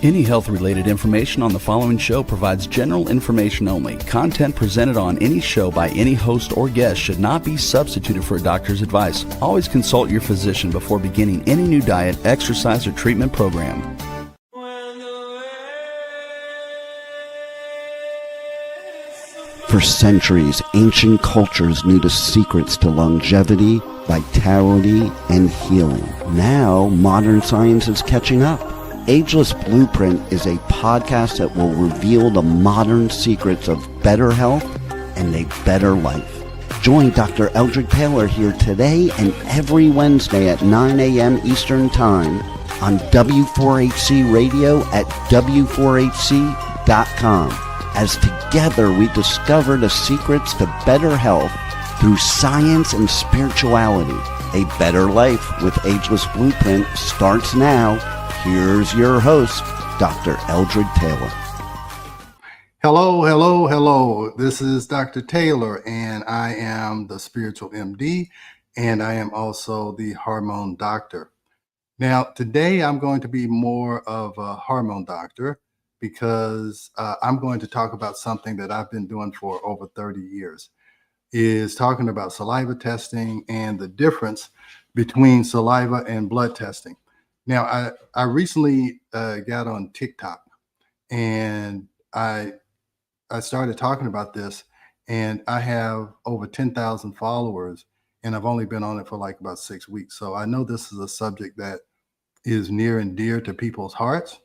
Any health-related information on the following show provides general information only. Content presented on any show by any host or guest should not be substituted for a doctor's advice. Always consult your physician before beginning any new diet, exercise, or treatment program. For centuries, ancient cultures knew the secrets to longevity, vitality, and healing. Now, modern science is catching up. Ageless Blueprint is a podcast that will reveal the modern secrets of better health and a better life. Join Dr. Eldred Taylor here today and every Wednesday at 9 a.m. Eastern Time on W4HC Radio at W4HC.com. As together we discover the secrets to better health through science and spirituality. A better life with Ageless Blueprint starts now. Here's your host, Dr. Eldred Taylor. Hello, hello, hello. This is Dr. Taylor, and I am the spiritual MD, and I am also the hormone doctor. Now, today I'm going to be more of a hormone doctor because I'm going to talk about something that I've been doing for over 30 years, is talking about saliva testing and the difference between saliva and blood testing. Now, I recently got on TikTok, and I started talking about this, and I have over 10,000 followers, and I've only been on it for like about 6 weeks. So I know this is a subject that is near and dear to people's hearts.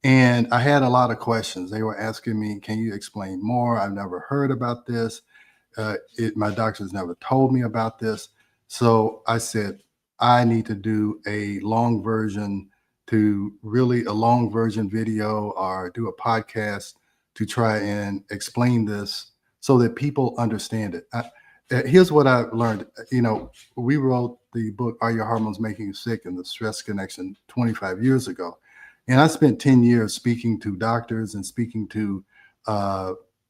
And I had a lot of questions. They were asking me, can you explain more? I've never heard about this. My doctor's never told me about this. So I said, I need to do a long version video or do a podcast to try and explain this so that people understand it. Here's what I've learned. You know, we wrote the book, Are Your Hormones Making You Sick? And the Stress Connection 25 years ago. And I spent 10 years speaking to doctors and speaking to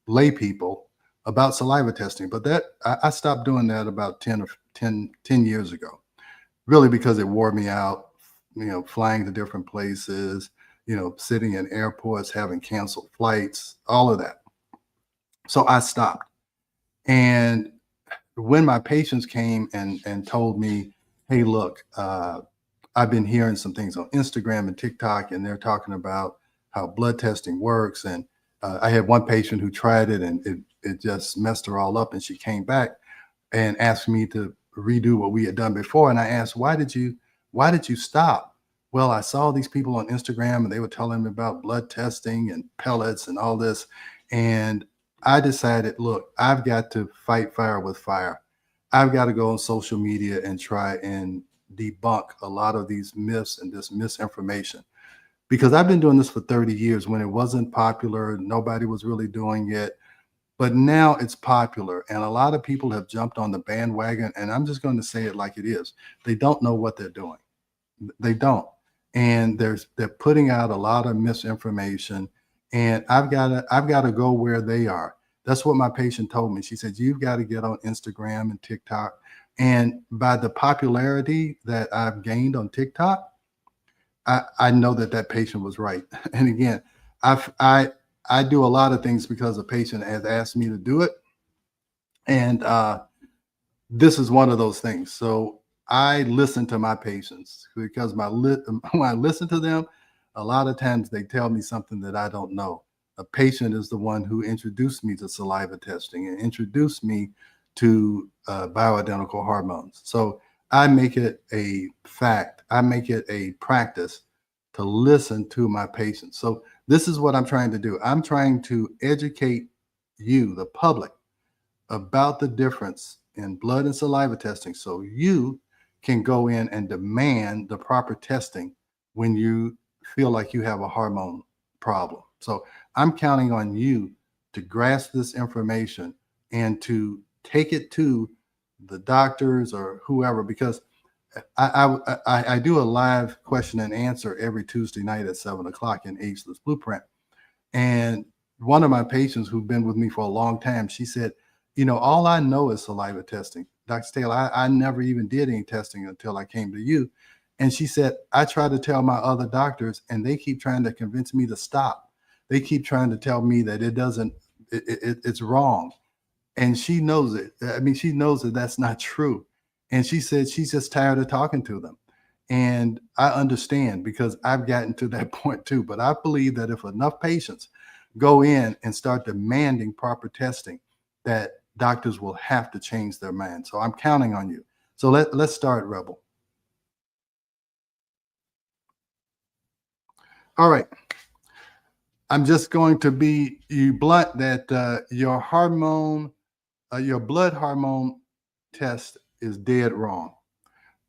lay people about saliva testing. But I stopped doing that about 10 years ago. Really, because it wore me out, you know, flying to different places, you know, sitting in airports, having canceled flights, all of that. So I stopped. And when my patients came and told me, hey, look, I've been hearing some things on Instagram and TikTok, and they're talking about how blood testing works. And I had one patient who tried it, and it just messed her all up. And she came back and asked me to redo what we had done before. And I asked, why did you stop? Well, I saw these people on Instagram, and they were telling me about blood testing and pellets and all this. And I decided, look, I've got to fight fire with fire. I've got to go on social media and try and debunk a lot of these myths and this misinformation, because I've been doing this for 30 years when it wasn't popular. Nobody was really doing it. But now it's popular, and a lot of people have jumped on the bandwagon, and I'm just going to say it like it is. They don't know what they're doing. They don't. And they're putting out a lot of misinformation, and I've got to go where they are. That's what my patient told me. She said, you've got to get on Instagram and TikTok. And by the popularity that I've gained on TikTok, I know that patient was right. And again, I do a lot of things because a patient has asked me to do it. And this is one of those things. So I listen to my patients, because when I listen to them, a lot of times they tell me something that I don't know. A patient is the one who introduced me to saliva testing and introduced me to bioidentical hormones. So I make it a fact. I make it a practice to listen to my patients. So this is what I'm trying to do. I'm trying to educate you, the public, about the difference in blood and saliva testing, so you can go in and demand the proper testing when you feel like you have a hormone problem. So I'm counting on you to grasp this information and to take it to the doctors or whoever, because I do a live question and answer every Tuesday night at 7:00 in Ageless Blueprint. And one of my patients who've been with me for a long time, she said, you know, all I know is saliva testing. Dr. Taylor, I never even did any testing until I came to you. And she said, I try to tell my other doctors and they keep trying to convince me to stop. They keep trying to tell me that it's wrong. And she knows it. I mean, she knows that that's not true. And she said she's just tired of talking to them. And I understand because I've gotten to that point too. But I believe that if enough patients go in and start demanding proper testing, that doctors will have to change their mind. So I'm counting on you. So let's start, Rebel. All right. I'm just going to be blunt that your blood hormone test is dead wrong.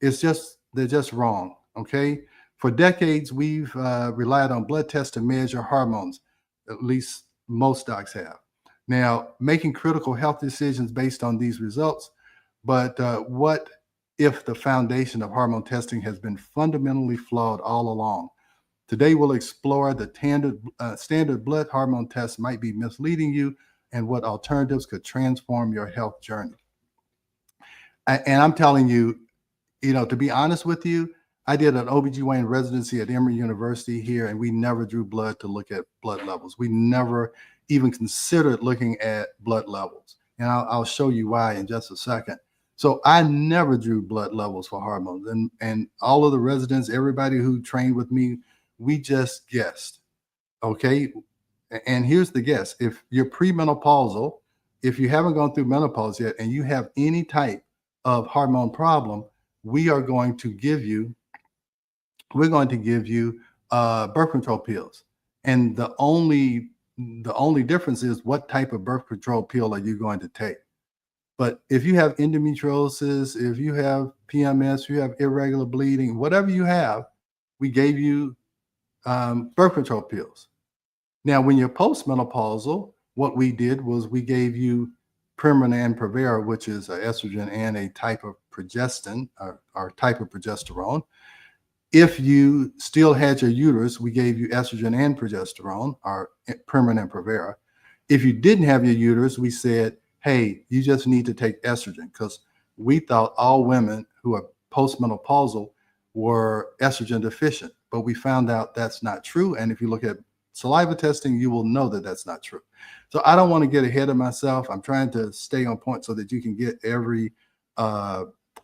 They're just wrong. Okay. For decades, we've relied on blood tests to measure hormones. At least most docs have. Now, making critical health decisions based on these results. But what if the foundation of hormone testing has been fundamentally flawed all along? Today, we'll explore the standard blood hormone test might be misleading you and what alternatives could transform your health journey. And I'm telling you, to be honest with you, I did an OBGYN residency at Emory University here, and we never drew blood to look at blood levels. We never even considered looking at blood levels. And I'll show you why in just a second. So I never drew blood levels for hormones. And all of the residents, everybody who trained with me, we just guessed. Okay. And here's the guess. If you're premenopausal, if you haven't gone through menopause yet, and you have any type of hormone problem, we're going to give you birth control pills. And the only difference is what type of birth control pill are you going to take. But if you have endometriosis, if you have PMS, if you have irregular bleeding, whatever you have, we gave you birth control pills. Now, when you're postmenopausal, what we did was we gave you Premarin and Provera, which is an estrogen and a type of progestin, or type of progesterone. If you still had your uterus, we gave you estrogen and progesterone, or Premarin and Provera. If you didn't have your uterus, we said, hey, you just need to take estrogen, because we thought all women who are postmenopausal were estrogen deficient, but we found out that's not true. And if you look at saliva testing, you will know that that's not true. So I don't want to get ahead of myself. I'm trying to stay on point so that you can get every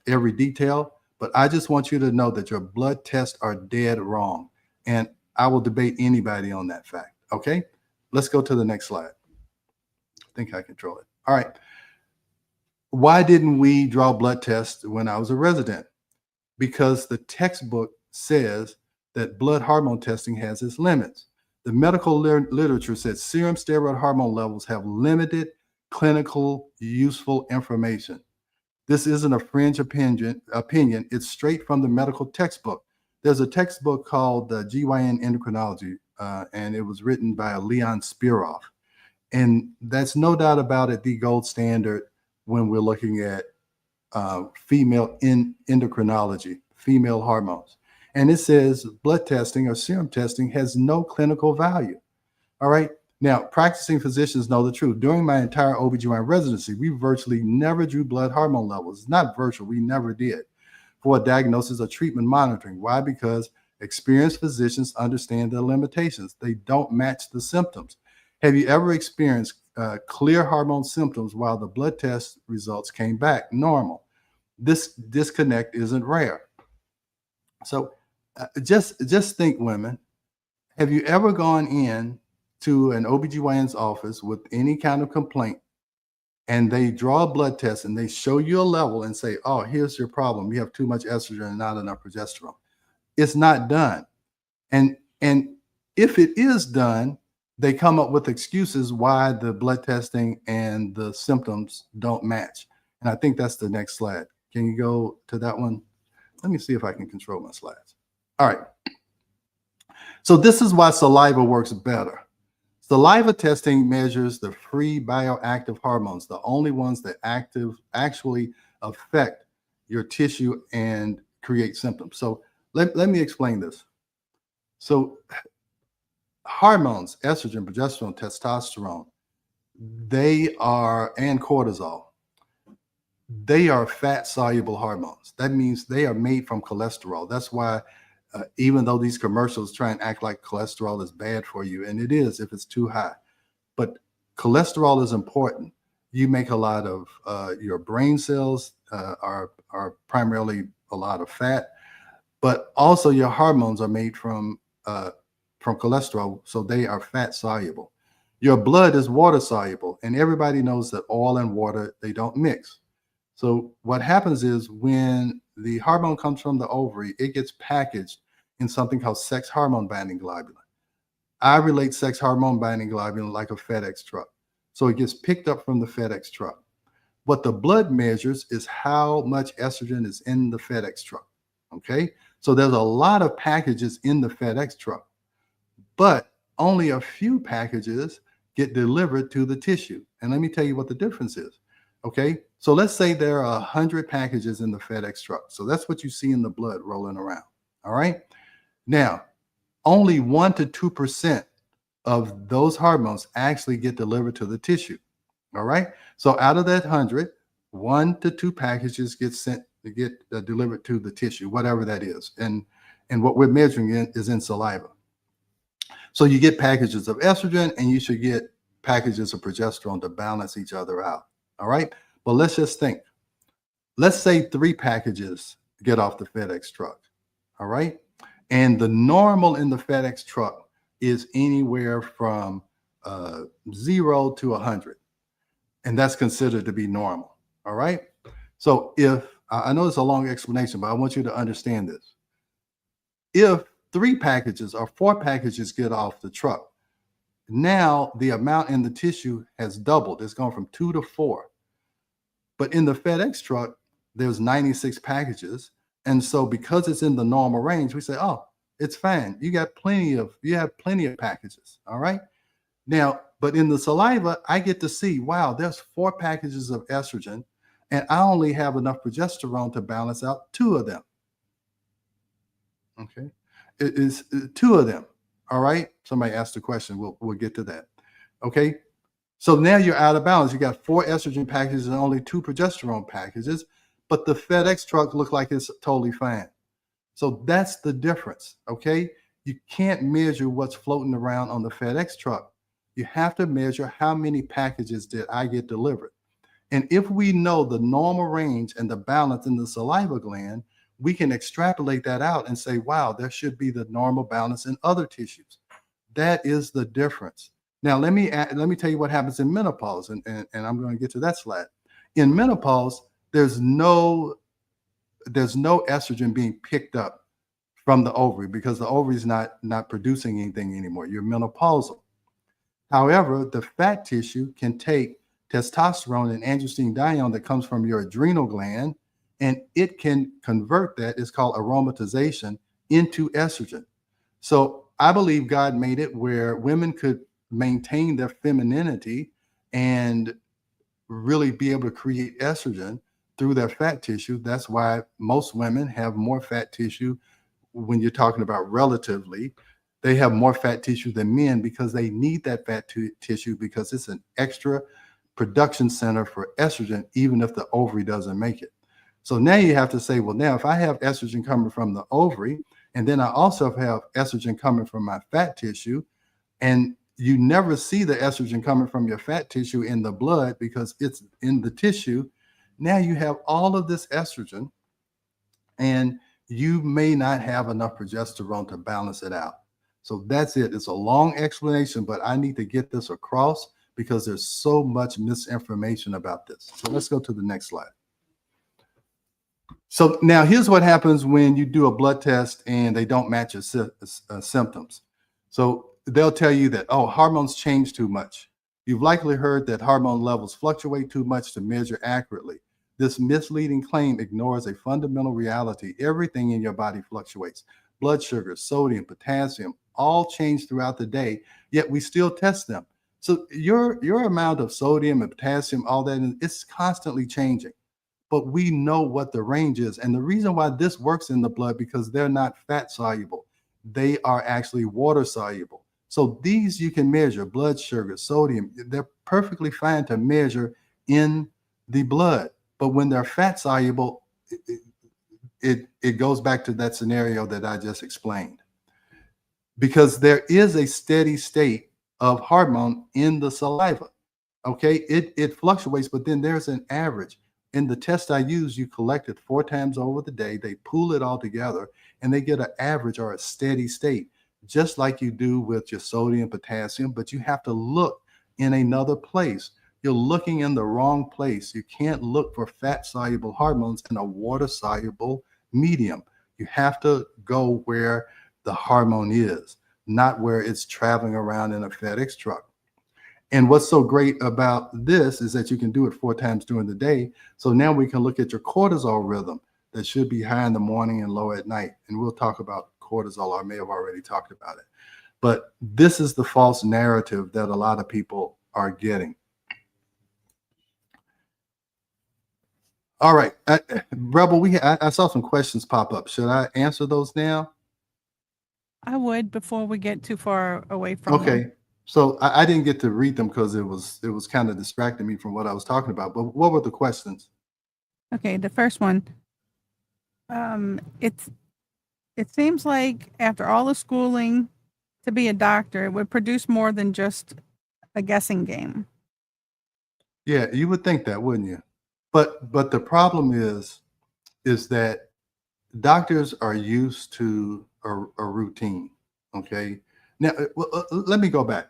detail. But I just want you to know that your blood tests are dead wrong. And I will debate anybody on that fact. Okay, let's go to the next slide. I think I control it. All right. Why didn't we draw blood tests when I was a resident? Because the textbook says that blood hormone testing has its limits. The medical literature says serum steroid hormone levels have limited clinical useful information. This isn't a fringe opinion. It's straight from the medical textbook. There's a textbook called GYN Endocrinology, and it was written by Leon Spiroff. And that's no doubt about it, the gold standard when we're looking at female endocrinology, female hormones. And it says blood testing or serum testing has no clinical value. All right. Now, practicing physicians know the truth. During my entire OBGYN residency, we virtually never drew blood hormone levels. It's not virtual. We never did for a diagnosis or treatment monitoring. Why? Because experienced physicians understand their limitations. They don't match the symptoms. Have you ever experienced clear hormone symptoms while the blood test results came back normal? This disconnect isn't rare. So just think, women, have you ever gone in to an OBGYN's office with any kind of complaint, and they draw a blood test and they show you a level and say, oh, here's your problem. You have too much estrogen and not enough progesterone. It's not done. And if it is done, they come up with excuses why the blood testing and the symptoms don't match. And I think that's the next slide. Can you go to that one? Let me see if I can control my slides. All right. So this is why saliva works better. Saliva testing measures the free bioactive hormones, the only ones that actually affect your tissue and create symptoms. So let me explain this. So hormones, estrogen, progesterone, testosterone, and cortisol, they are fat soluble hormones. That means they are made from cholesterol. That's why even though these commercials try and act like cholesterol is bad for you, and it is if it's too high, but cholesterol is important. You make a lot of your brain cells are primarily a lot of fat, but also your hormones are made from cholesterol, so they are fat soluble. Your blood is water soluble, and everybody knows that oil and water, they don't mix. So what happens is when the hormone comes from the ovary, it gets packaged in something called sex hormone binding globulin. I relate sex hormone binding globulin like a FedEx truck. So it gets picked up from the FedEx truck. What the blood measures is how much estrogen is in the FedEx truck. Okay. So there's a lot of packages in the FedEx truck, but only a few packages get delivered to the tissue. And let me tell you what the difference is. Okay. So let's say there are 100 packages in the FedEx truck. So that's what you see in the blood rolling around. All right. Now, only 1 to 2% of those hormones actually get delivered to the tissue. All right. So out of that 100, 1 to 2 packages get sent to get delivered to the tissue, whatever that is. And what we're measuring is in saliva. So you get packages of estrogen and you should get packages of progesterone to balance each other out. All right. But let's just think. Let's say 3 packages get off the FedEx truck. All right. And the normal in the FedEx truck is anywhere from 0 to 100. And that's considered to be normal. All right. So if I know it's a long explanation, but I want you to understand this. If 3 packages or 4 packages get off the truck, now the amount in the tissue has doubled. It's gone from 2 to 4. But in the FedEx truck, there's 96 packages. And so because it's in the normal range, we say, oh, it's fine. You have plenty of packages. All right. Now, but in the saliva, I get to see, wow, there's 4 packages of estrogen, and I only have enough progesterone to balance out 2 of them. Okay. It is 2 of them. All right. Somebody asked a question. We'll get to that. Okay. So now you're out of balance. You got 4 estrogen packages and only 2 progesterone packages, but the FedEx truck looks like it's totally fine. So that's the difference. Okay. You can't measure what's floating around on the FedEx truck. You have to measure how many packages did I get delivered. And if we know the normal range and the balance in the saliva gland, we can extrapolate that out and say, wow, there should be the normal balance in other tissues. That is the difference. Now, let me tell you what happens in menopause, and I'm going to get to that slide. In menopause, there's no estrogen being picked up from the ovary because the ovary is not producing anything anymore. You're menopausal. However, the fat tissue can take testosterone and androstenedione that comes from your adrenal gland, and it can convert that. It's called aromatization into estrogen. So I believe God made it where women could maintain their femininity and really be able to create estrogen through their fat tissue. That's why most women have more fat tissue when you're talking about relatively. They have more fat tissue than men because they need that fat tissue because it's an extra production center for estrogen, even if the ovary doesn't make it. So now you have to say, well, now if I have estrogen coming from the ovary, and then I also have estrogen coming from my fat tissue, and you never see the estrogen coming from your fat tissue in the blood because it's in the tissue. Now you have all of this estrogen, and you may not have enough progesterone to balance it out. So that's it. It's a long explanation, but I need to get this across because there's so much misinformation about this. So let's go to the next slide. So now here's what happens when you do a blood test and they don't match your symptoms. So they'll tell you that, oh, hormones change too much. You've likely heard that hormone levels fluctuate too much to measure accurately. This misleading claim ignores a fundamental reality. Everything in your body fluctuates. Blood sugar, sodium, potassium, all change throughout the day, yet we still test them. So your amount of sodium and potassium, all that, it's constantly changing. But we know what the range is. And the reason why this works in the blood, because they're not fat soluble. They are actually water soluble. So these you can measure, blood sugar, sodium, they're perfectly fine to measure in the blood. But when they're fat soluble, it goes back to that scenario that I just explained, because there is a steady state of hormone in the saliva. Okay, it fluctuates, but then there's an average. In the test I use, you collect it 4 times over the day. They pool it all together, and they get an average or a steady state, just like you do with your sodium, potassium. But you have to look in another place. You're looking in the wrong place. You can't look for fat soluble hormones in a water soluble medium. You have to go where the hormone is, not where it's traveling around in a FedEx truck. And what's so great about this is that you can do it 4 times during the day. So now we can look at your cortisol rhythm that should be high in the morning and low at night. And we'll talk about cortisol. I may have already talked about it. But this is the false narrative that a lot of people are getting. All right, Rebel, I saw some questions pop up. Should I answer those now? I would, before we get too far away from Okay. them. So I didn't get to read them because it was kind of distracting me from what I was talking about. But what were the questions? Okay, the first one. It seems like after all the schooling to be a doctor, it would produce more than just a guessing game. Yeah, you would think that, wouldn't you? But the problem is that doctors are used to a routine. Okay. Now, let me go back.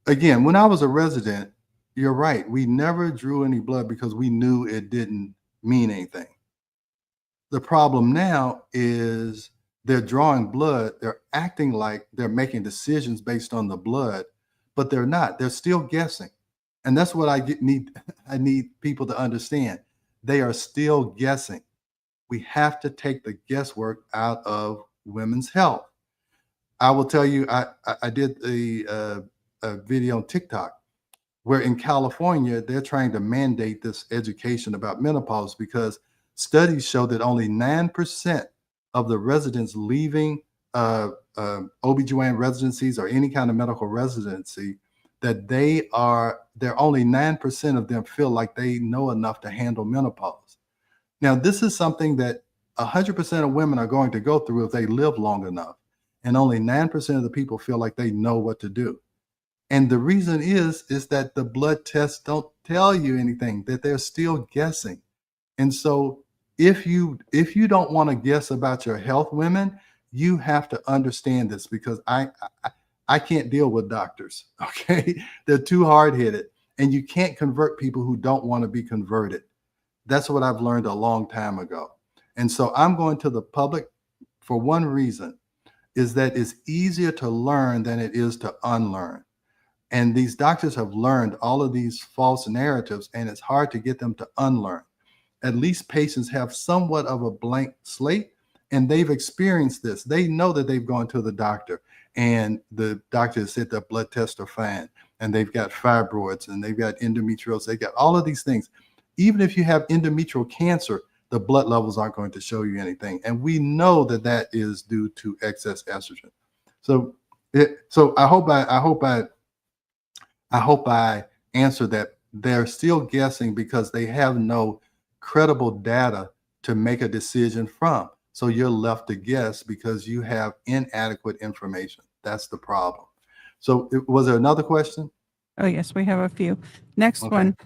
Again, when I was a resident, you're right. We never drew any blood because we knew it didn't mean anything. The problem now is they're drawing blood. They're acting like they're making decisions based on the blood, but they're not. They're still guessing. And that's what I need people to understand. They are still guessing. We have to take the guesswork out of women's health. I will tell you, I did a video on TikTok where in California, they're trying to mandate this education about menopause because studies show that only 9% of the residents leaving OBGYN residencies or any kind of medical residency, that they're only 9% of them feel like they know enough to handle menopause. Now, this is something that 100% of women are going to go through if they live long enough. And only 9% of the people feel like they know what to do. And the reason is that the blood tests don't tell you anything, that they're still guessing. And so if you don't want to guess about your health, women, you have to understand this, because I can't deal with doctors. Okay. They're too hard-headed, and you can't convert people who don't want to be converted. That's what I've learned a long time ago. And so I'm going to the public for one reason, is that it's easier to learn than it is to unlearn. And these doctors have learned all of these false narratives, and it's hard to get them to unlearn. At least patients have somewhat of a blank slate, and they've experienced this. They know that they've gone to the doctor, and the doctor has said their blood tests are fine, and they've got fibroids, and they've got endometriosis. They got all of these things. Even if you have endometrial cancer, the blood levels aren't going to show you anything. And we know that that is due to excess estrogen. So I hope I answered that. They're still guessing because they have no credible data to make a decision from. So you're left to guess because you have inadequate information. That's the problem. So was there another question? Oh, yes, we have a few. Next Okay. one.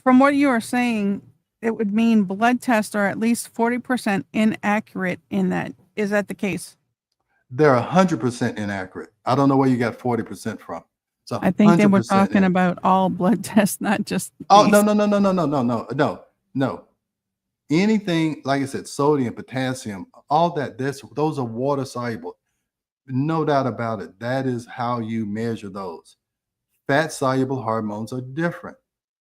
From what you are saying, it would mean blood tests are at least 40% inaccurate in that. Is that the case? They're 100% inaccurate. I don't know where you got 40% from. So I think they were talking about all blood tests, not just Oh, these. no. Anything, like I said, sodium, potassium, all that, those are water soluble. No doubt about it. That is how you measure those. Fat soluble hormones are different.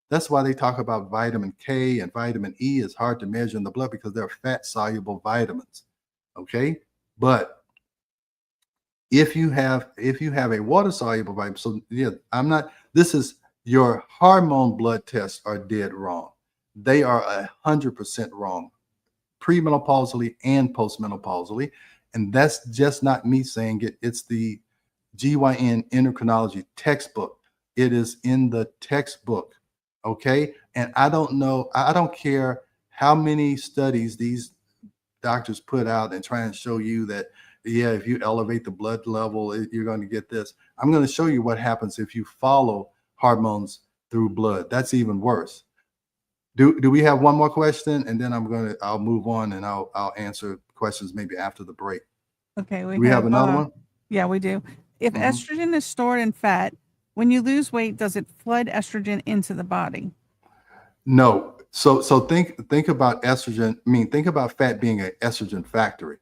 That's why they talk about vitamin K and vitamin E is hard to measure in the blood, because they're fat soluble vitamins. Okay. But if you have a water soluble vitamin, so yeah, this is your hormone blood tests are dead wrong. They are 100% wrong, premenopausally and postmenopausally. And that's just not me saying it. It's the GYN endocrinology textbook. It is in the textbook. Okay. And I don't know, I don't care how many studies these doctors put out and try and show you that, yeah, if you elevate the blood level, you're going to get this. I'm going to show you what happens if you follow hormones through blood. That's even worse. Do we have one more question? And then I'll move on and I'll answer questions maybe after the break. Okay, Do we have another one? Yeah, we do. If Mhm. estrogen is stored in fat, when you lose weight, does it flood estrogen into the body? No. So think about estrogen. I mean, think about fat being an estrogen factory.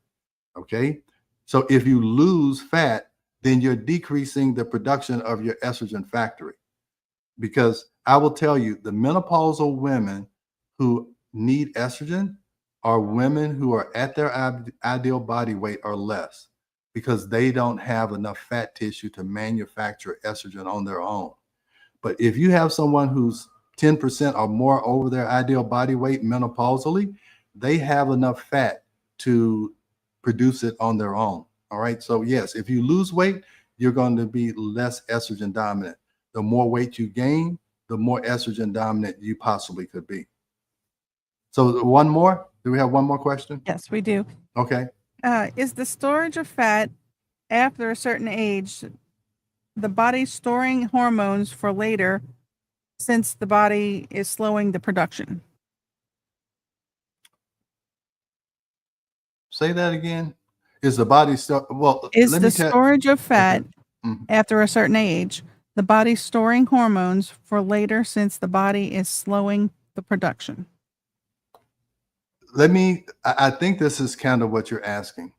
Okay. So if you lose fat, then you're decreasing the production of your estrogen factory. Because I will tell you, the menopausal women who need estrogen are women who are at their ideal body weight or less, because they don't have enough fat tissue to manufacture estrogen on their own. But if you have someone who's 10% or more over their ideal body weight menopausally, they have enough fat to produce it on their own. All right. So, yes, if you lose weight, you're going to be less estrogen dominant. The more weight you gain, the more estrogen dominant you possibly could be. So, one more. Do we have one more question? Yes, we do. Okay. Is the storage of fat after a certain age the body storing hormones for later, since the body is slowing the production? Say that again. Is the body still? Well, Is let the me tell. storage of fat Okay. Mhm. after a certain age the body storing hormones for later, since the body is slowing the production? I think this is kind of what you're asking.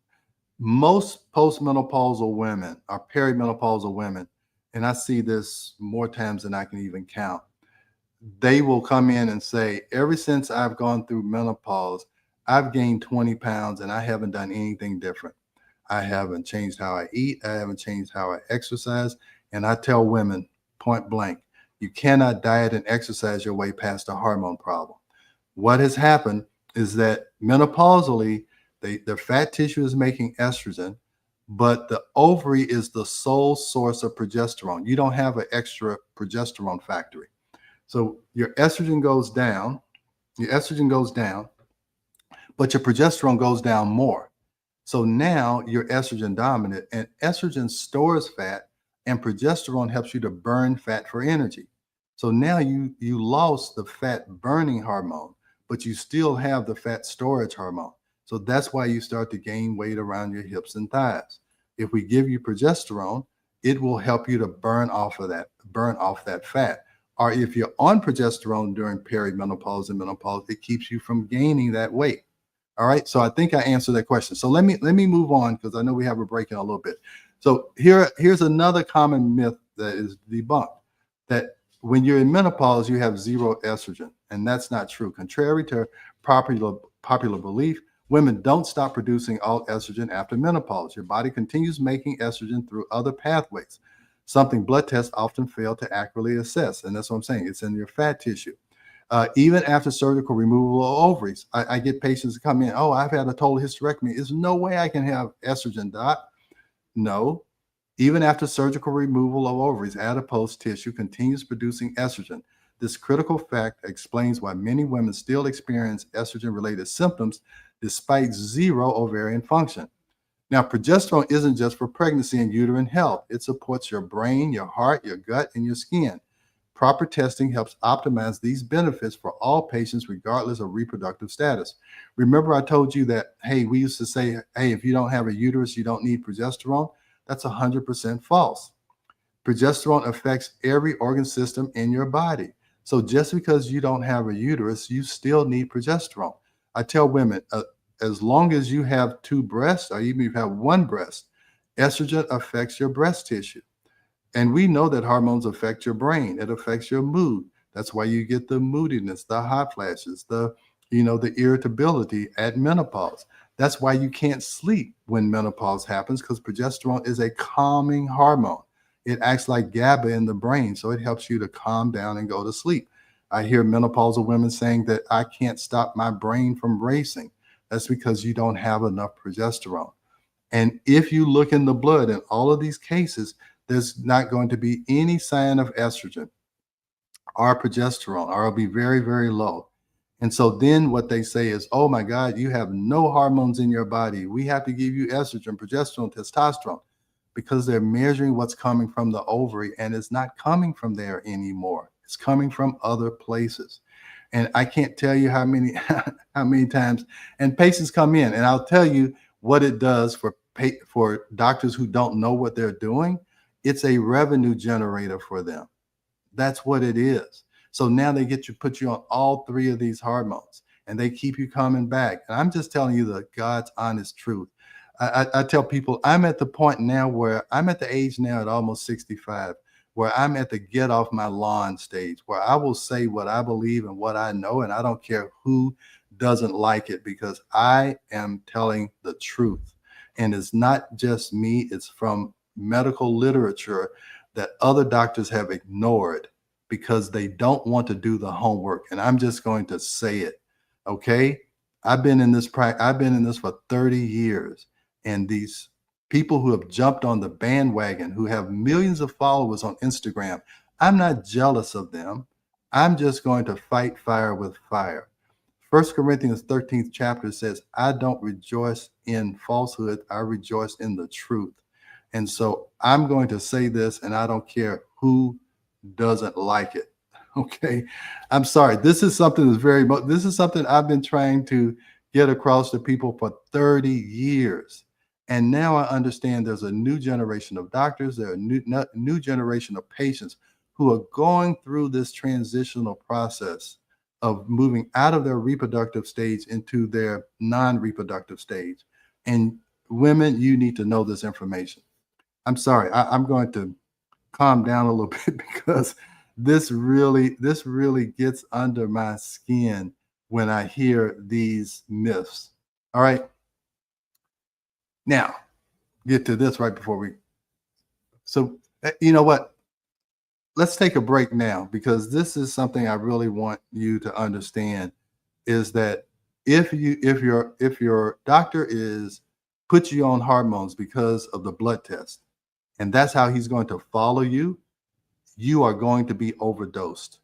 Most postmenopausal women or perimenopausal women, and I see this more times than I can even count, they will come in and say, ever since I've gone through menopause, I've gained 20 pounds and I haven't done anything different. I haven't changed how I eat. I haven't changed how I exercise. And I tell women point blank, you cannot diet and exercise your way past a hormone problem. What has happened is that menopausally, their fat tissue is making estrogen, but the ovary is the sole source of progesterone. You don't have an extra progesterone factory. So your estrogen goes down, but your progesterone goes down more. So now you're estrogen dominant, and estrogen stores fat, and progesterone helps you to burn fat for energy. So now you lost the fat burning hormone, but you still have the fat storage hormone. So that's why you start to gain weight around your hips and thighs. If we give you progesterone, it will help you to burn off that fat. Or if you're on progesterone during perimenopause and menopause, it keeps you from gaining that weight. All right. So I think I answered that question. So let me move on, because I know we have a break in a little bit. So here's another common myth that is debunked, that when you're in menopause, you have zero estrogen. And that's not true. Contrary to popular belief, women don't stop producing all estrogen after menopause. Your body continues making estrogen through other pathways, something blood tests often fail to accurately assess. And that's what I'm saying. It's in your fat tissue. Even after surgical removal of ovaries, I get patients that come in, oh, I've had a total hysterectomy. There's no way I can have estrogen, doc. No. Even after surgical removal of ovaries, adipose tissue continues producing estrogen. This critical fact explains why many women still experience estrogen-related symptoms despite zero ovarian function. Now, progesterone isn't just for pregnancy and uterine health. It supports your brain, your heart, your gut, and your skin. Proper testing helps optimize these benefits for all patients, regardless of reproductive status. Remember, I told you that, hey, we used to say, hey, if you don't have a uterus, you don't need progesterone. That's 100% false. Progesterone affects every organ system in your body. So just because you don't have a uterus, you still need progesterone. I tell women, as long as you have two breasts, or even if you have one breast, estrogen affects your breast tissue. And we know that hormones affect your brain. It affects your mood. That's why you get the moodiness, the hot flashes, the irritability at menopause. That's why you can't sleep when menopause happens, because progesterone is a calming hormone. It acts like GABA in the brain, so it helps you to calm down and go to sleep. I hear menopausal women saying that I can't stop my brain from racing. That's because you don't have enough progesterone. And if you look in the blood in all of these cases, there's not going to be any sign of estrogen. or progesterone, or it'll be very, very low. And so then what they say is, oh my God, you have no hormones in your body. We have to give you estrogen, progesterone, testosterone, because they're measuring what's coming from the ovary, and it's not coming from there anymore. It's coming from other places. And I can't tell you how many how many times, and patients come in, and I'll tell you what it does for doctors who don't know what they're doing. It's a revenue generator for them. That's what it is. So now they put you on all three of these hormones, and they keep you coming back. And I'm just telling you the God's honest truth. I tell people I'm at the point now where I'm at the age now at almost 65, where I'm at the get off my lawn stage, where I will say what I believe and what I know, and I don't care who doesn't like it, because I am telling the truth. And it's not just me, it's from medical literature that other doctors have ignored because they don't want to do the homework. And I'm just going to say it. Okay. I've been in this for 30 years. And these people who have jumped on the bandwagon, who have millions of followers on Instagram, I'm not jealous of them. I'm just going to fight fire with fire. 1 Corinthians 13th chapter says, I don't rejoice in falsehood. I rejoice in the truth. And so I'm going to say this, and I don't care who doesn't like it. Okay. I'm sorry. This is something this is something I've been trying to get across to people for 30 years. And now I understand there's a new generation of doctors, there are a new generation of patients who are going through this transitional process of moving out of their reproductive stage into their non-reproductive stage. And women, you need to know this information. I'm sorry. I'm going to calm down a little bit because this really gets under my skin when I hear these myths. All right. Now, get to this right before we. So, you know what? Let's take a break now, because this is something I really want you to understand, is that if your doctor puts you on hormones because of the blood test, and that's how he's going to follow you, you are going to be overdosed.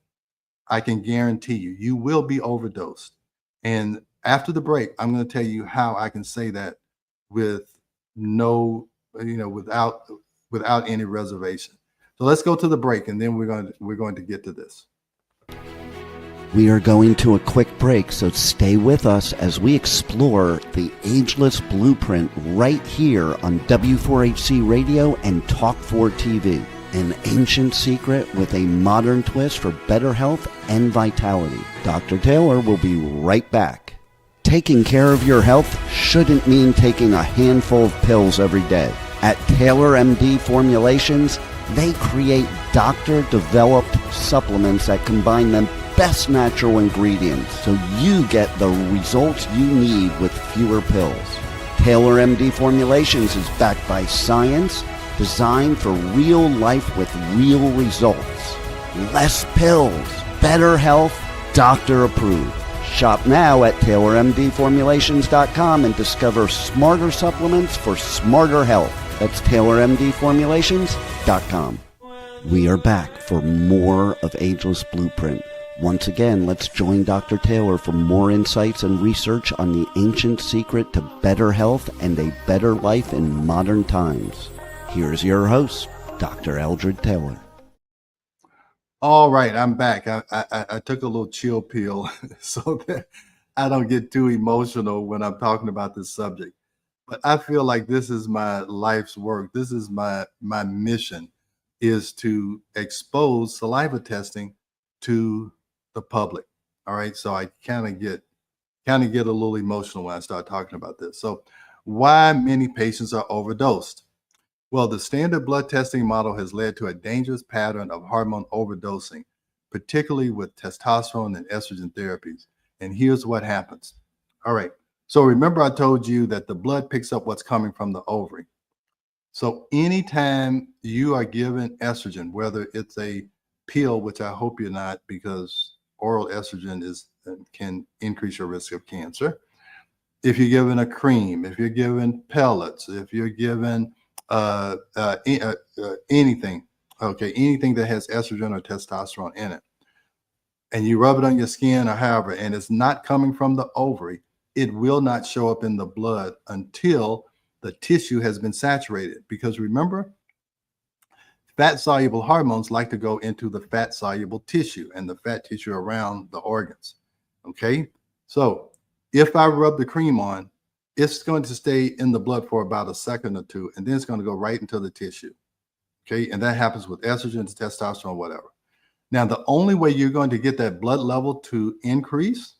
I can guarantee you will be overdosed. And after the break, I'm going to tell you how I can say that with without any reservation. So let's go to the break, and then we're going to get to this. We are going to a quick break, so stay with us as we explore the ageless blueprint right here on W4HC Radio and Talk4 TV. An ancient secret with a modern twist for better health and vitality. Dr. Taylor will be right back. Taking care of your health shouldn't mean taking a handful of pills every day. At Taylor MD Formulations, they create doctor-developed supplements that combine the best natural ingredients so you get the results you need with fewer pills. Taylor MD Formulations is backed by science, designed for real life with real results. Less pills, better health, doctor approved. Shop now at TaylorMDFormulations.com and discover smarter supplements for smarter health. That's TaylorMDFormulations.com. We are back for more of Ageless Blueprint. Once again, let's join Dr. Taylor for more insights and research on the ancient secret to better health and a better life in modern times. Here's your host, Dr. Eldred Taylor. All right, I'm back. I took a little chill pill so that I don't get too emotional when I'm talking about this subject. But I feel like this is my life's work. This is my mission, is to expose saliva testing to the public. All right, so I kind of get a little emotional when I start talking about this. So, why many patients are overdosed? Well, the standard blood testing model has led to a dangerous pattern of hormone overdosing, particularly with testosterone and estrogen therapies. And here's what happens. All right. So remember, I told you that the blood picks up what's coming from the ovary. So anytime you are given estrogen, whether it's a pill, which I hope you're not, because oral estrogen can increase your risk of cancer. If you're given a cream, if you're given pellets, if you're given anything that has estrogen or testosterone in it. and you rub it on your skin or however, and it's not coming from the ovary, it will not show up in the blood until the tissue has been saturated. Because remember, fat soluble hormones like to go into the fat soluble tissue and the fat tissue around the organs. Okay. So if I rub the cream on, it's going to stay in the blood for about a second or two, and then it's going to go right into the tissue. Okay. And that happens with estrogen, testosterone, whatever. Now, the only way you're going to get that blood level to increase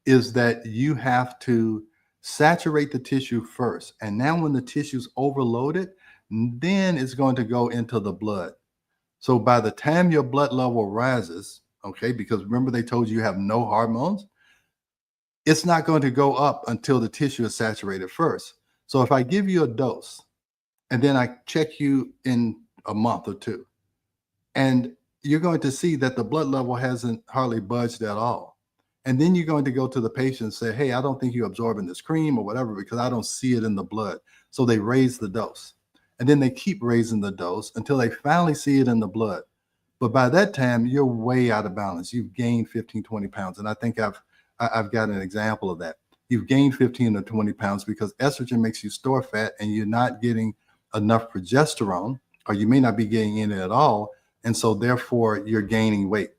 is that you have to saturate the tissue first. And now when the tissue's overloaded, then it's going to go into the blood. So by the time your blood level rises, okay, because remember they told you have no hormones, it's not going to go up until the tissue is saturated first. So if I give you a dose and then I check you in a month or two, and you're going to see that the blood level hasn't hardly budged at all. And then you're going to go to the patient and say, hey, I don't think you're absorbing this cream or whatever because I don't see it in the blood. So they raise the dose. And then they keep raising the dose until they finally see it in the blood. But by that time, you're way out of balance. You've gained 15, 20 pounds. And I think I've got an example of that. You've gained 15 or 20 pounds because estrogen makes you store fat and you're not getting enough progesterone, or you may not be getting in it at all. And so therefore you're gaining weight.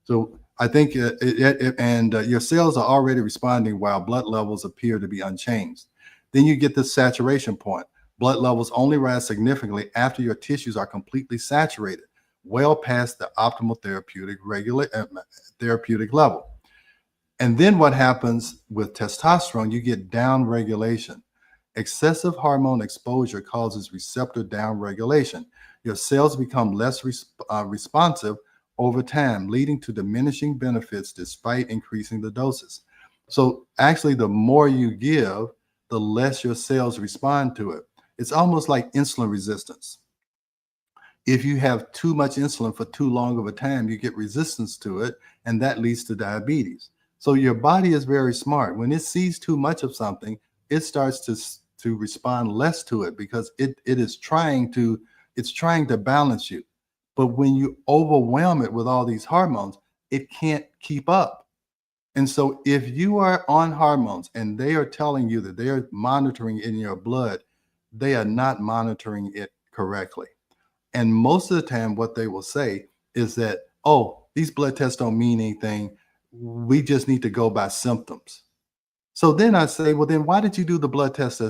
So I think your cells are already responding while blood levels appear to be unchanged. Then you get this saturation point. Blood levels only rise significantly after your tissues are completely saturated, well past the optimal therapeutic level. And then what happens with testosterone, you get down regulation. Excessive hormone exposure causes receptor down regulation. Your cells become less responsive over time, leading to diminishing benefits despite increasing the doses. So actually, the more you give, the less your cells respond to it. It's almost like insulin resistance. If you have too much insulin for too long of a time, you get resistance to it, and that leads to diabetes. So your body is very smart. When it sees too much of something, it starts to respond less to it because it's trying to balance you. But when you overwhelm it with all these hormones, it can't keep up. And so if you are on hormones and they are telling you that they are monitoring it in your blood, they are not monitoring it correctly. And most of the time, what they will say is that, oh, these blood tests don't mean anything. We just need to go by symptoms. So then I say, well, then why did you do the blood test?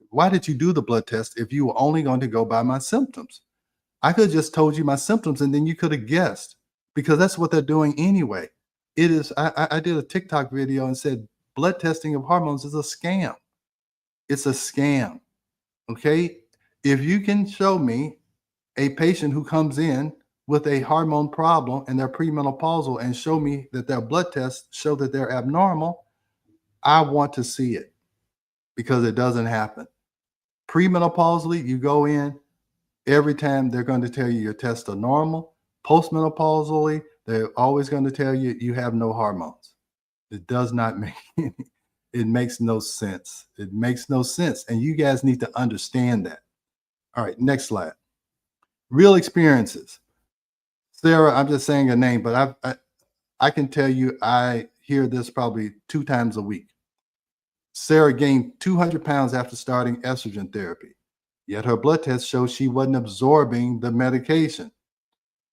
Why did you do the blood test if you were only going to go by my symptoms? I could have just told you my symptoms and then you could have guessed, because that's what they're doing anyway. It is. I did a TikTok video and said blood testing of hormones is a scam. It's a scam. Okay. If you can show me a patient who comes in with a hormone problem and they're premenopausal and show me that their blood tests show that they're abnormal, I want to see it, because it doesn't happen. Premenopausally, you go in, every time they're going to tell you your tests are normal. Postmenopausally, they're always going to tell you you have no hormones. It does not make any, it makes no sense. It makes no sense. And you guys need to understand that. All right, next slide. Real experiences. Sarah, I'm just saying a name, but I can tell you I hear this probably 2 times a week. Sarah gained 200 pounds after starting estrogen therapy, yet her blood test shows she wasn't absorbing the medication.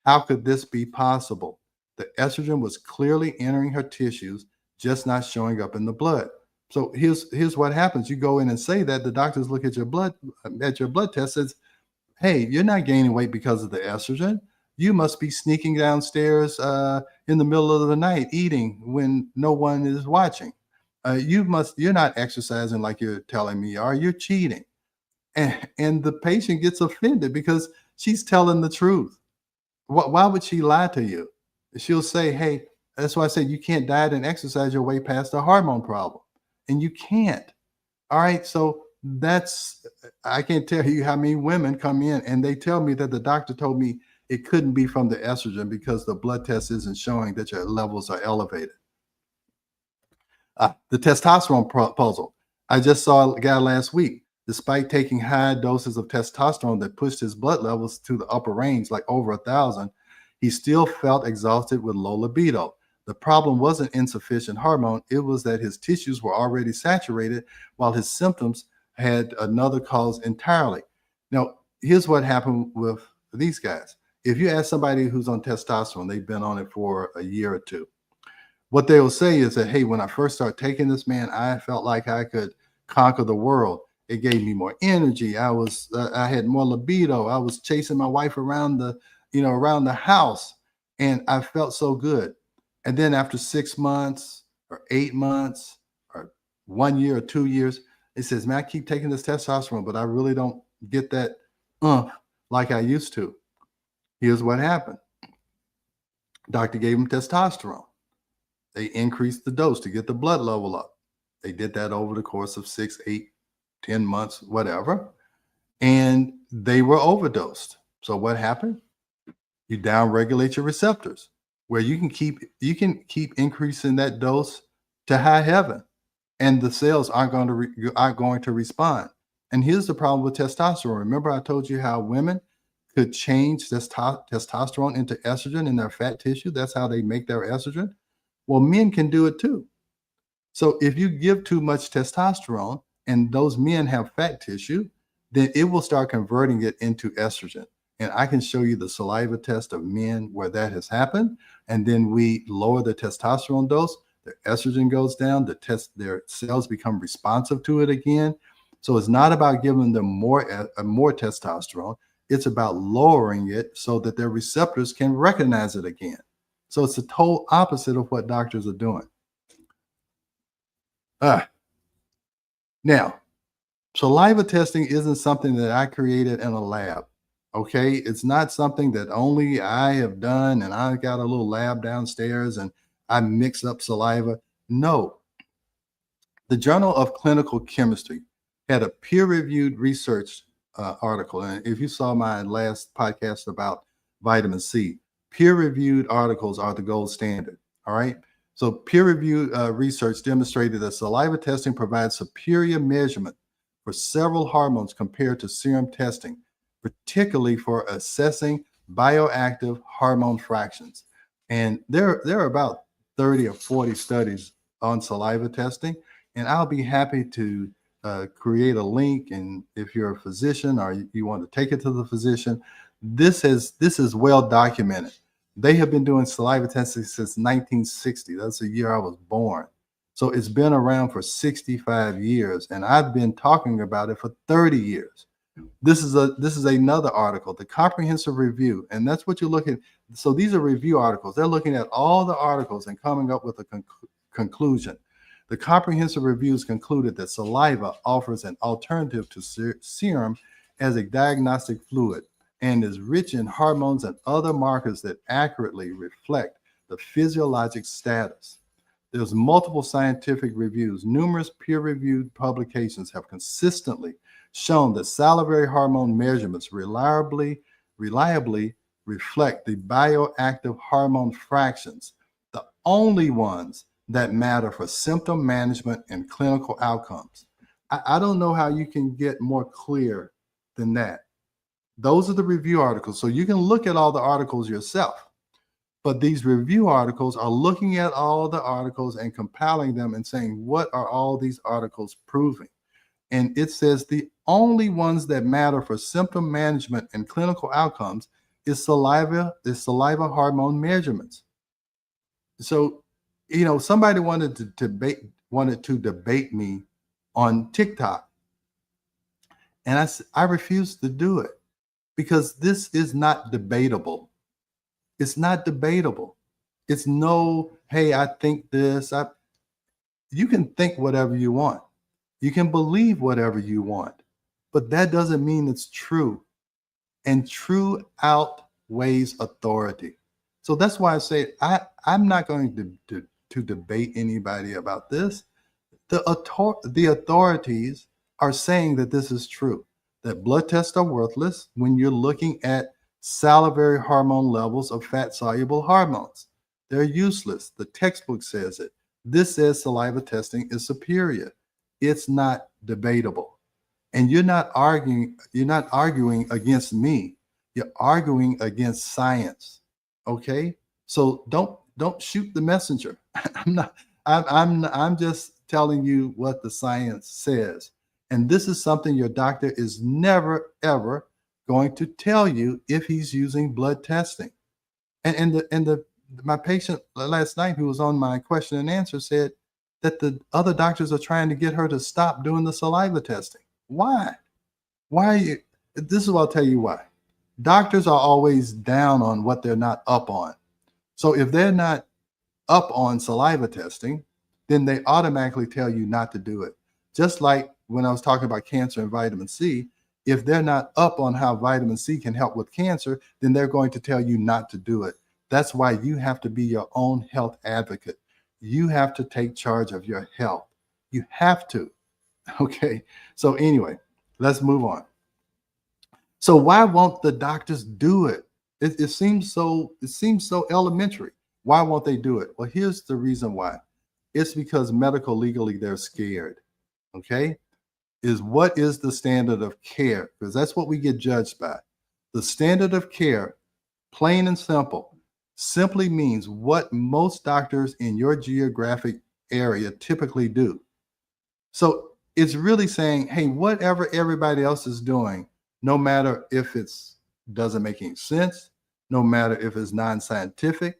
How could this be possible? The estrogen was clearly entering her tissues, just not showing up in the blood. So here's what happens. You go in and say that, the doctors look at your blood test, says, hey, you're not gaining weight because of the estrogen. You must be sneaking downstairs in the middle of the night eating when no one is watching. You're not exercising like you're telling me you are. You're cheating. And the patient gets offended because she's telling the truth. Why would she lie to you? She'll say, hey, that's why I said you can't diet and exercise your way past a hormone problem. And you can't. All right. So I can't tell you how many women come in and they tell me that the doctor told me it couldn't be from the estrogen because the blood test isn't showing that your levels are elevated. The testosterone puzzle. I just saw a guy last week, despite taking high doses of testosterone that pushed his blood levels to the upper range, like over 1,000, he still felt exhausted with low libido. The problem wasn't insufficient hormone. It was that his tissues were already saturated while his symptoms had another cause entirely. Now, here's what happened with these guys. If you ask somebody who's on testosterone, they've been on it for a year or two, what they will say is that, hey, when I first started taking this, man, I felt like I could conquer the world. It gave me more energy. I had more libido. I was chasing my wife around the house, and I felt so good. And then after 6 months or 8 months or 1 year or 2 years, it says, man, I keep taking this testosterone, but I really don't get that like I used to. Here's what happened. Doctor gave him testosterone. They increased the dose to get the blood level up. They did that over the course of 6, 8, 10 months, whatever. And they were overdosed. So what happened? You downregulate your receptors, where you can keep increasing that dose to high heaven, and the cells aren't going to respond. And here's the problem with testosterone. Remember, I told you how women could change testosterone into estrogen in their fat tissue. That's how they make their estrogen. Well, men can do it too. So if you give too much testosterone and those men have fat tissue, then it will start converting it into estrogen. And I can show you the saliva test of men where that has happened. And then we lower the testosterone dose, their estrogen goes down, their cells become responsive to it again. So it's not about giving them more testosterone. It's about lowering it so that their receptors can recognize it again. So it's the total opposite of what doctors are doing. Now, saliva testing isn't something that I created in a lab. Okay, it's not something that only I have done and I got a little lab downstairs and I mix up saliva. No. The Journal of Clinical Chemistry had a peer-reviewed research article. And if you saw my last podcast about vitamin C, peer-reviewed articles are the gold standard. All right. So peer-reviewed research demonstrated that saliva testing provides superior measurement for several hormones compared to serum testing, particularly for assessing bioactive hormone fractions. And there are about 30 or 40 studies on saliva testing. And I'll be happy to create a link. And if you're a physician or you want to take it to the physician, this is well documented. They have been doing saliva testing since 1960. That's the year I was born. So it's been around for 65 years, and I've been talking about it for 30 years. This is another article, the comprehensive review, and that's what you're looking at. So these are review articles. They're looking at all the articles and coming up with a conclusion. The comprehensive reviews concluded that saliva offers an alternative to serum as a diagnostic fluid and is rich in hormones and other markers that accurately reflect the physiologic status. There's multiple scientific reviews. Numerous peer-reviewed publications have consistently shown that salivary hormone measurements reliably reflect the bioactive hormone fractions, the only ones that matter for symptom management and clinical outcomes. I don't know how you can get more clear than that. Those are the review articles. So you can look at all the articles yourself. But these review articles are looking at all the articles and compiling them and saying, what are all these articles proving? And it says the only ones that matter for symptom management and clinical outcomes is saliva hormone measurements. So, somebody wanted to debate me on TikTok. And I refused to do it because this is not debatable. It's not debatable. It's no, hey, I think this. You can think whatever you want. You can believe whatever you want, but that doesn't mean it's true. And true outweighs authority. So that's why I say I'm not going to debate anybody about this. The authorities are saying that this is true, that blood tests are worthless when you're looking at salivary hormone levels of fat-soluble hormones. They're useless. The textbook says it. This says saliva testing is superior. It's not debatable. And you're not arguing against me. You're arguing against science. Okay? So don't don't shoot the messenger. I'm just telling you what the science says. And this is something your doctor is never, ever going to tell you if he's using blood testing. And my patient last night who was on my question and answer said that the other doctors are trying to get her to stop doing the saliva testing. Why? Why? This is what I'll tell you why. Doctors are always down on what they're not up on. So if they're not up on saliva testing, then they automatically tell you not to do it. Just like when I was talking about cancer and vitamin C, if they're not up on how vitamin C can help with cancer, then they're going to tell you not to do it. That's why you have to be your own health advocate. You have to take charge of your health. You have to. Okay. So anyway, let's move on. So why won't the doctors do it? It seems so elementary. Why won't they do it? Well, here's the reason why. It's because medical legally they're scared. Okay? What is the standard of care? Because that's what we get judged by. The standard of care, plain and simple, simply means what most doctors in your geographic area typically do. So it's really saying, hey, whatever everybody else is doing, no matter if it doesn't make any sense, no matter if it's non-scientific,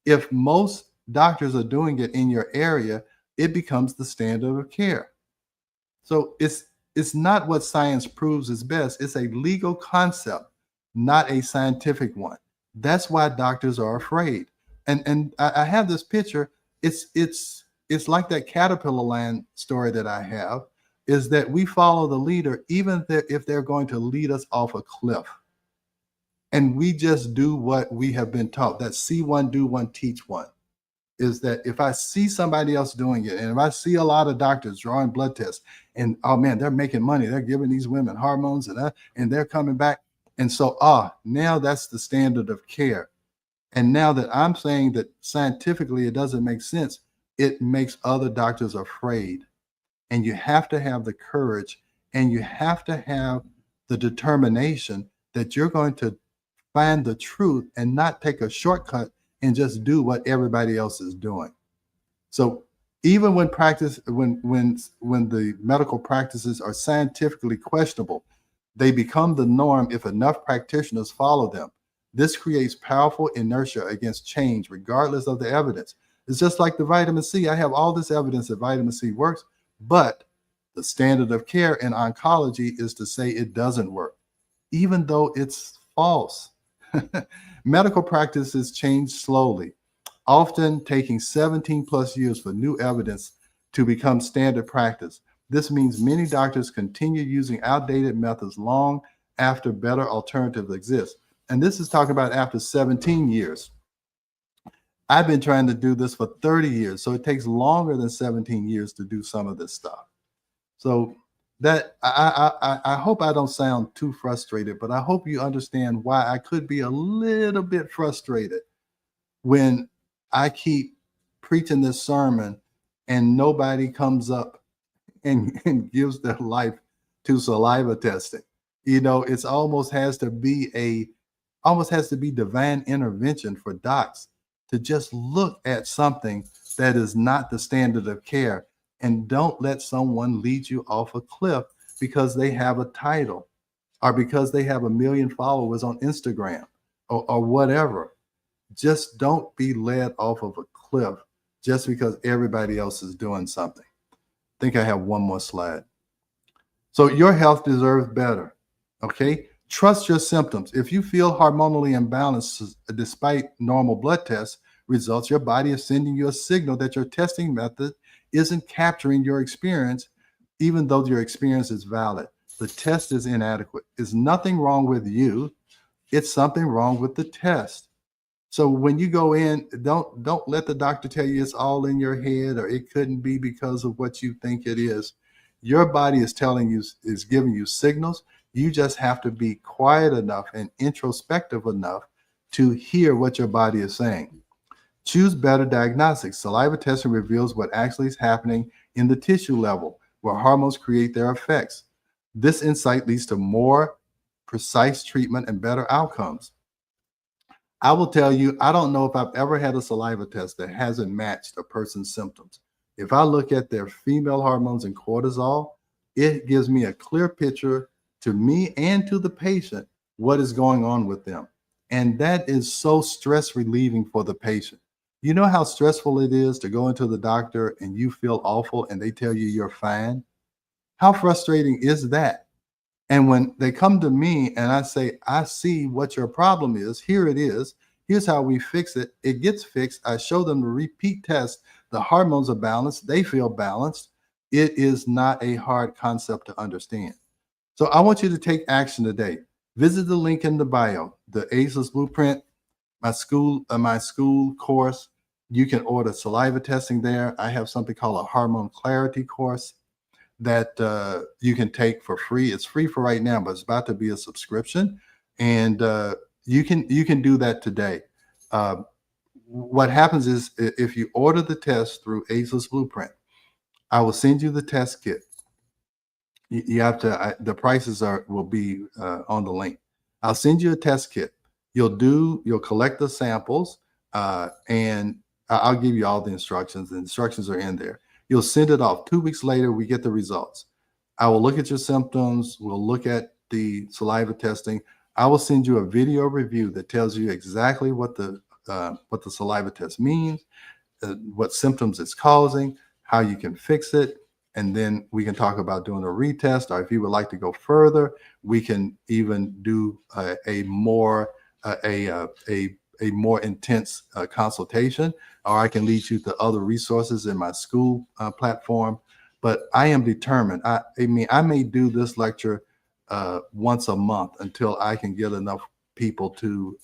if most doctors are doing it in your area, it becomes the standard of care. So it's not what science proves is best. It's a legal concept, not a scientific one. That's why doctors are afraid. And I have this picture. It's like that Caterpillar Land story that I have, is that we follow the leader even if they're going to lead us off a cliff. And we just do what we have been taught. That see one, do one, teach one. Is that if I see somebody else doing it, and if I see a lot of doctors drawing blood tests, and oh man, they're making money, they're giving these women hormones, and they're coming back. And so, now that's the standard of care. And now that I'm saying that scientifically it doesn't make sense, it makes other doctors afraid. And you have to have the courage, and you have to have the determination that you're going to find the truth and not take a shortcut and just do what everybody else is doing. So even when the medical practices are scientifically questionable, they become the norm if enough practitioners follow them. This creates powerful inertia against change, regardless of the evidence. It's just like the vitamin C. I have all this evidence that vitamin C works, but the standard of care in oncology is to say it doesn't work, even though it's false. Medical practices change slowly, often taking 17 plus years for new evidence to become standard practice. This means many doctors continue using outdated methods long after better alternatives exist. And this is talking about after 17 years. I've been trying to do this for 30 years, so it takes longer than 17 years to do some of this stuff. So that I hope I don't sound too frustrated, but I hope you understand why I could be a little bit frustrated when I keep preaching this sermon and nobody comes up and gives their life to saliva testing. It's almost has to be divine intervention for docs to just look at something that is not the standard of care. And don't let someone lead you off a cliff because they have a title or because they have 1 million followers on Instagram or whatever. Just don't be led off of a cliff just because everybody else is doing something. I think I have one more slide. So your health deserves better. Okay? Trust your symptoms. If you feel hormonally imbalanced despite normal blood test results, your body is sending you a signal that your testing method isn't capturing your experience, even though your experience is valid. The test is inadequate. There's nothing wrong with you. It's something wrong with the test. So when you go in, don't let the doctor tell you it's all in your head or it couldn't be because of what you think it is. Your body is telling you, is giving you signals. You just have to be quiet enough and introspective enough to hear what your body is saying. Choose better diagnostics. Saliva testing reveals what actually is happening in the tissue level, where hormones create their effects. This insight leads to more precise treatment and better outcomes. I will tell you, I don't know if I've ever had a saliva test that hasn't matched a person's symptoms. If I look at their female hormones and cortisol, it gives me a clear picture to me and to the patient what is going on with them. And that is so stress relieving for the patient. You know how stressful it is to go into the doctor and you feel awful and they tell you you're fine? How frustrating is that? And when they come to me and I say, I see what your problem is, here it is, here's how we fix it, it gets fixed. I show them the repeat test, the hormones are balanced, they feel balanced. It is not a hard concept to understand. So I want you to take action today. Visit the link in the bio, the Ageless Blueprint, my school course. You can order saliva testing there. I have something called a hormone clarity course that you can take for free. It's free for right now, but it's about to be a subscription, and you can do that today. What happens is if you order the test through Ageless Blueprint, I will send you the test kit. You have to. The prices will be on the link. I'll send you a test kit. You'll collect the samples, and I'll give you all the instructions. The instructions are in there. You'll send it off. 2 weeks later, we get the results. I will look at your symptoms. We'll look at the saliva testing. I will send you a video review that tells you exactly what the saliva test means, what symptoms it's causing, how you can fix it, and then we can talk about doing a retest. Or if you would like to go further, we can even do a more intense consultation, or I can lead you to other resources in my school platform. But I am determined. I mean, I may do this lecture once a month until I can get enough people to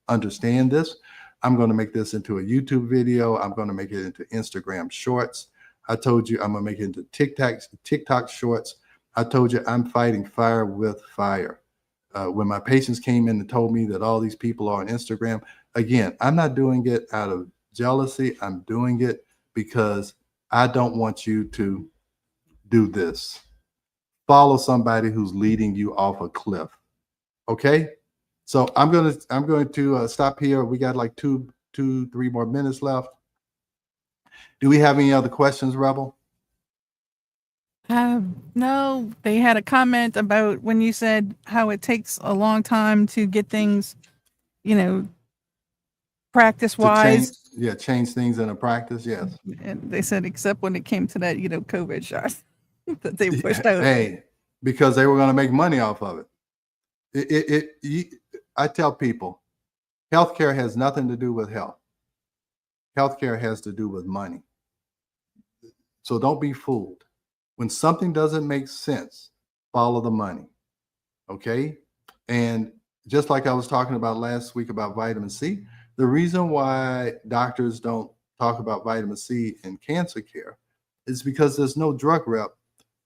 understand this. I'm going to make this into a YouTube video. I'm going to make it into Instagram Shorts. I told you I'm going to make it into TikTok Shorts. I told you I'm fighting fire with fire. When my patients came in and told me that all these people are on Instagram, again, I'm not doing it out of jealousy. I'm doing it because I don't want you to do this. Follow somebody who's leading you off a cliff. Okay? So I'm going to stop here. We got like 3 more minutes left. Do we have any other questions, Rebel? No, they had a comment about when you said how it takes a long time to get things, practice wise. Change things in a practice. Yes. And they said, except when it came to that, COVID shot that they pushed out. Hey, because they were going to make money off of it. I tell people, healthcare has nothing to do with health. Healthcare has to do with money. So don't be fooled. When something doesn't make sense, follow the money. Okay? And just like I was talking about last week about vitamin C, the reason why doctors don't talk about vitamin C in cancer care is because there's no drug rep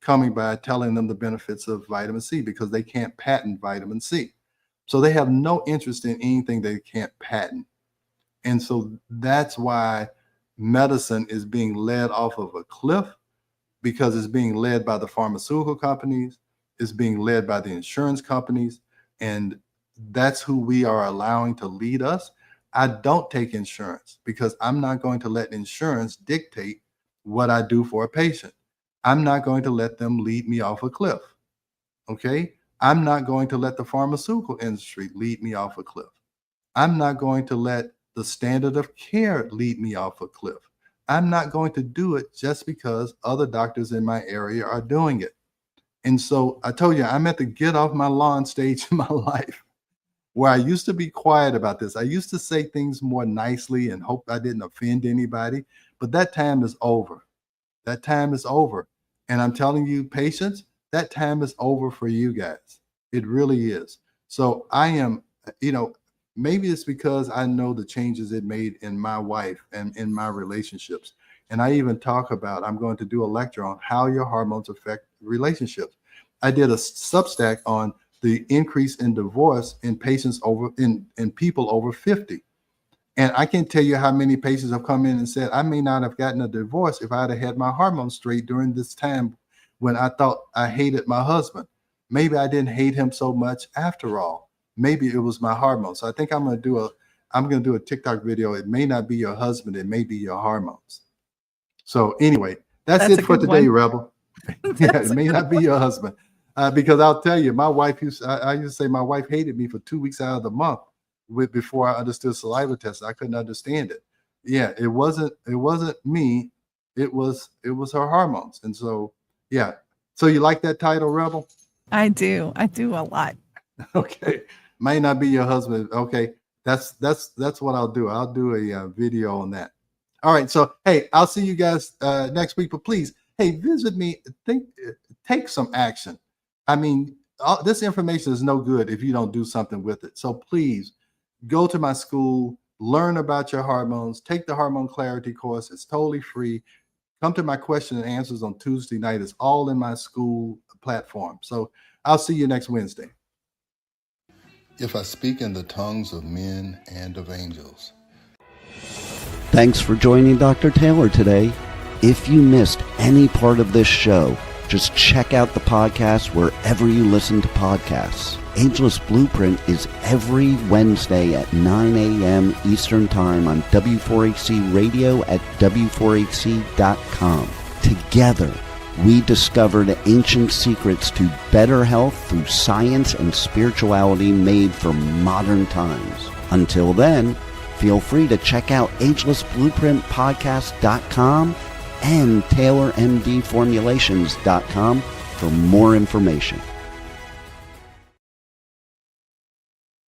coming by telling them the benefits of vitamin C, because they can't patent vitamin C. So they have no interest in anything they can't patent. And so that's why medicine is being led off of a cliff, because it's being led by the pharmaceutical companies, it's being led by the insurance companies, and that's who we are allowing to lead us. I don't take insurance because I'm not going to let insurance dictate what I do for a patient. I'm not going to let them lead me off a cliff. Okay? I'm not going to let the pharmaceutical industry lead me off a cliff. I'm not going to let the standard of care lead me off a cliff. I'm not going to do it just because other doctors in my area are doing it. And so I told you, I'm at the get off my lawn stage in my life where I used to be quiet about this. I used to say things more nicely and hope I didn't offend anybody, but that time is over. That time is over. And I'm telling you, patients, that time is over for you guys. It really is. So I am, maybe it's because I know the changes it made in my wife and in my relationships. And I even talk about, I'm going to do a lecture on how your hormones affect relationships. I did a Substack on the increase in divorce in patients in people over 50. And I can't tell you how many patients have come in and said, I may not have gotten a divorce if I'd have had my hormones straight during this time when I thought I hated my husband. Maybe I didn't hate him so much after all. Maybe it was my hormones. So I think I'm going to do I'm going to do a TikTok video. It may not be your husband. It may be your hormones. So anyway, that's it for today, Rebel. Yeah, it may not be your husband. Because I'll tell you, my wife I used to say my wife hated me for 2 weeks out of the month before I understood saliva tests. I couldn't understand it. Yeah, it wasn't me. It was her hormones. And so, yeah. So you like that title, Rebel? I do a lot. Okay. May not be your husband. Okay. That's what I'll do. I'll do a video on that. All right. So, hey, I'll see you guys next week, but please, hey, visit me. Take some action. I mean, this information is no good if you don't do something with it. So please go to my school, learn about your hormones, take the Hormone Clarity course. It's totally free. Come to my question and answers on Tuesday night. It's all in my school platform. So I'll see you next Wednesday. If I speak in the tongues of men and of angels. Thanks for joining Dr. Taylor today. If you missed any part of this show, just check out the podcast wherever you listen to podcasts. Ageless Blueprint is every Wednesday at 9 a.m. Eastern Time on W4HC Radio at W4HC.com. Together, we discovered ancient secrets to better health through science and spirituality made for modern times. Until then, feel free to check out agelessblueprintpodcast.com and TaylorMDFormulations.com for more information.